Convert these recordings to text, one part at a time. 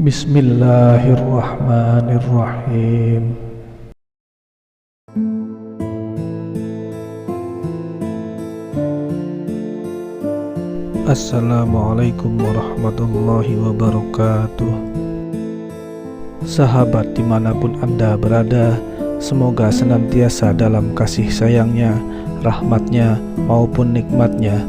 Bismillahirrahmanirrahim. Assalamualaikum warahmatullahi wabarakatuh. Sahabat dimanapun Anda berada, semoga senantiasa dalam kasih sayangnya, rahmatnya maupun nikmatnya.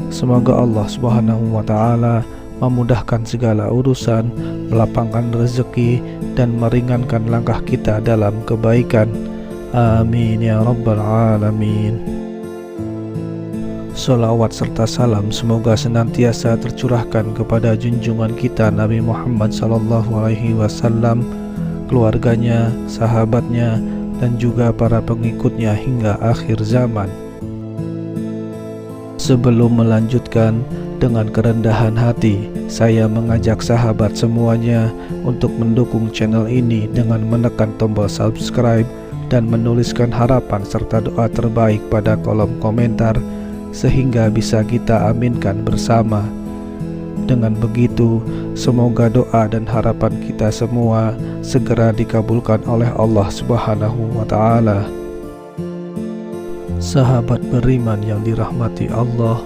Semoga Allah Subhanahu wa Ta'ala memudahkan segala urusan, melapangkan rezeki, dan meringankan langkah kita dalam kebaikan. Amin ya rabbal alamin. Sholawat serta salam semoga senantiasa tercurahkan kepada junjungan kita Nabi Muhammad SAW, keluarganya, sahabatnya, dan juga para pengikutnya hingga akhir zaman. Sebelum melanjutkan, dengan kerendahan hati, saya mengajak sahabat semuanya untuk mendukung channel ini dengan menekan tombol subscribe dan menuliskan harapan serta doa terbaik pada kolom komentar, sehingga bisa kita aminkan bersama. Dengan begitu, semoga doa dan harapan kita semua segera dikabulkan oleh Allah Subhanahu wa Ta'ala. Sahabat beriman yang dirahmati Allah,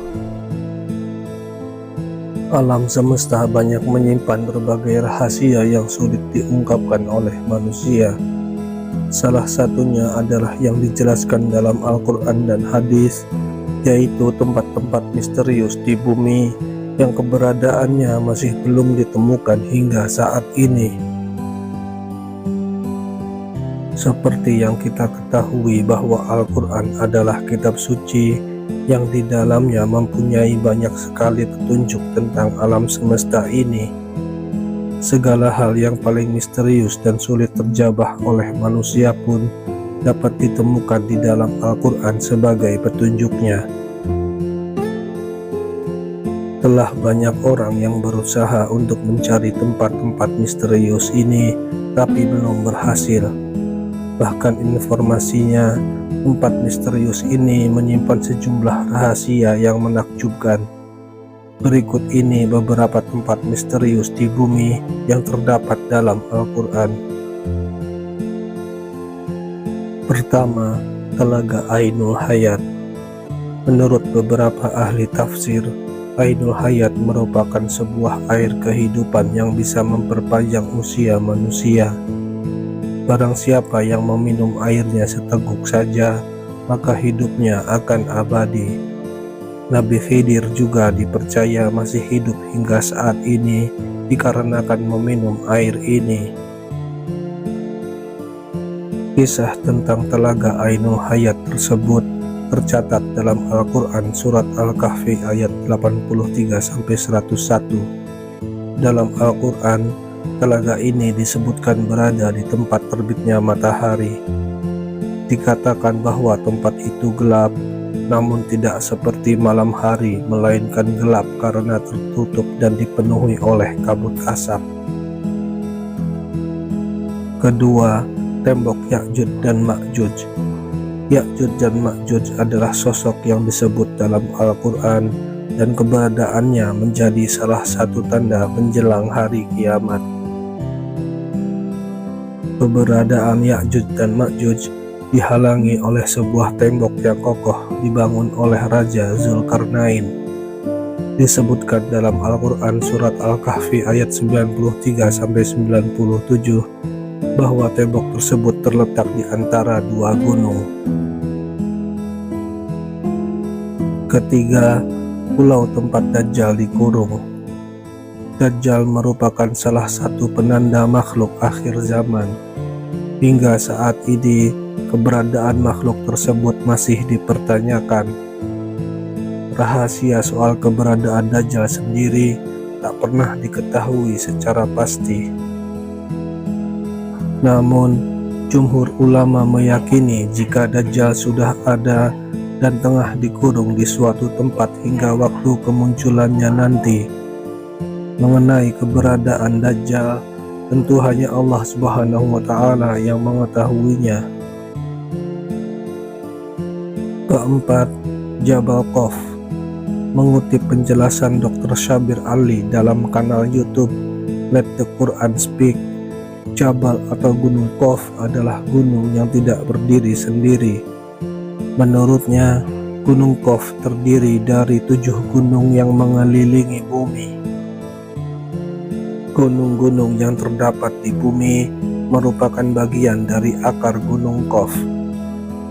alam semesta banyak menyimpan berbagai rahasia yang sulit diungkapkan oleh manusia. Salah satunya adalah yang dijelaskan dalam Al-Quran dan hadis, yaitu tempat-tempat misterius di bumi yang keberadaannya masih belum ditemukan hingga saat ini. Seperti yang kita ketahui bahwa Al-Quran adalah kitab suci yang di dalamnya mempunyai banyak sekali petunjuk tentang alam semesta ini. Segala hal yang paling misterius dan sulit terjabah oleh manusia pun dapat ditemukan di dalam Al-Quran sebagai petunjuknya. Telah banyak orang yang berusaha untuk mencari tempat-tempat misterius ini, tapi belum berhasil. Bahkan informasinya, tempat misterius ini menyimpan sejumlah rahasia yang menakjubkan. Berikut ini beberapa tempat misterius di bumi yang terdapat dalam Al-Quran. Pertama, Telaga Ainul Hayat. Menurut beberapa ahli tafsir, Ainul Hayat merupakan sebuah air kehidupan yang bisa memperpanjang usia manusia. Barang siapa yang meminum airnya seteguk saja, maka hidupnya akan abadi. Nabi Khidir juga dipercaya masih hidup hingga saat ini dikarenakan meminum air ini. Kisah tentang Telaga Ainul Hayat tersebut tercatat dalam Al-Quran surat Al-Kahfi ayat 83-101. Dalam Al-Quran, telaga ini disebutkan berada di tempat terbitnya matahari. Dikatakan bahwa tempat itu gelap, namun tidak seperti malam hari, melainkan gelap karena tertutup dan dipenuhi oleh kabut asap. Kedua, tembok Ya'juj dan Ma'juj. Ya'juj dan Ma'juj adalah sosok yang disebut dalam Al-Quran dan keberadaannya menjadi salah satu tanda menjelang hari kiamat. Keberadaan Ya'juj dan Ma'juj dihalangi oleh sebuah tembok yang kokoh dibangun oleh Raja Zulkarnain. Disebutkan dalam Al-Quran surat Al-Kahfi ayat 93-97 bahwa tembok tersebut terletak di antara dua gunung. Ketiga, pulau tempat Dajjal dikurung. Dajjal merupakan salah satu penanda makhluk akhir zaman. Hingga saat ini, keberadaan makhluk tersebut masih dipertanyakan. Rahasia soal keberadaan Dajjal sendiri tak pernah diketahui secara pasti. Namun, jumhur ulama meyakini jika Dajjal sudah ada dan tengah dikurung di suatu tempat hingga waktu kemunculannya nanti. Mengenai keberadaan Dajjal, tentu hanya Allah Subhanahu wa Ta'ala yang mengetahuinya. Keempat, Jabal Qaf. Mengutip penjelasan Dr. Syabir Ali dalam kanal YouTube Let the Quran speak. Jabal atau Gunung Qaf adalah gunung yang tidak berdiri sendiri. Menurutnya, Gunung Qaf terdiri dari 7 gunung yang mengelilingi bumi. Gunung-gunung yang terdapat di bumi merupakan bagian dari akar Gunung Qaf.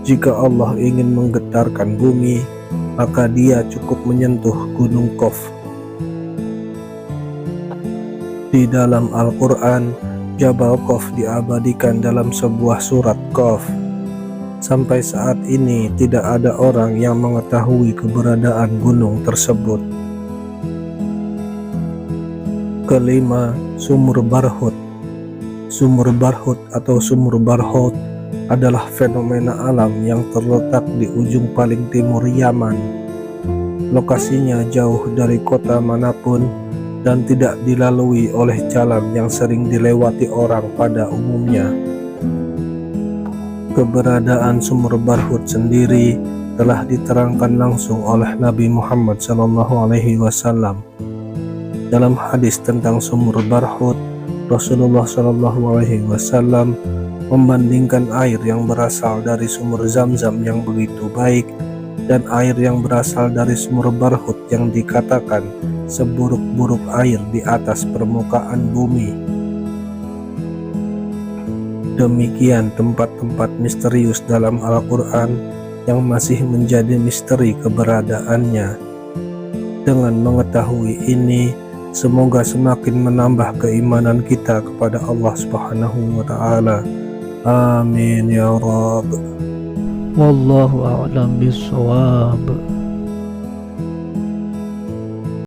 Jika Allah ingin menggetarkan bumi, maka Dia cukup menyentuh Gunung Qaf. Di dalam Al-Quran, Jabal Qaf diabadikan dalam sebuah surat Qaf. Sampai saat ini tidak ada orang yang mengetahui keberadaan gunung tersebut. Kelima, Sumur Barhut. Sumur Barhut atau Sumur Barhut adalah fenomena alam yang terletak di ujung paling timur Yaman. Lokasinya jauh dari kota manapun dan tidak dilalui oleh jalan yang sering dilewati orang pada umumnya. Keberadaan Sumur Barhut sendiri telah diterangkan langsung oleh Nabi Muhammad SAW. Dalam hadis tentang Sumur Barhut, Rasulullah SAW membandingkan air yang berasal dari sumur Zam-Zam yang begitu baik dan air yang berasal dari Sumur Barhut yang dikatakan seburuk-buruk air di atas permukaan bumi. Demikian tempat-tempat misterius dalam Al-Quran yang masih menjadi misteri keberadaannya. Dengan mengetahui ini, semoga semakin menambah keimanan kita kepada Allah Subhanahu wa Ta'ala. Amin ya Rabb. Wallahu a'lam bishawab.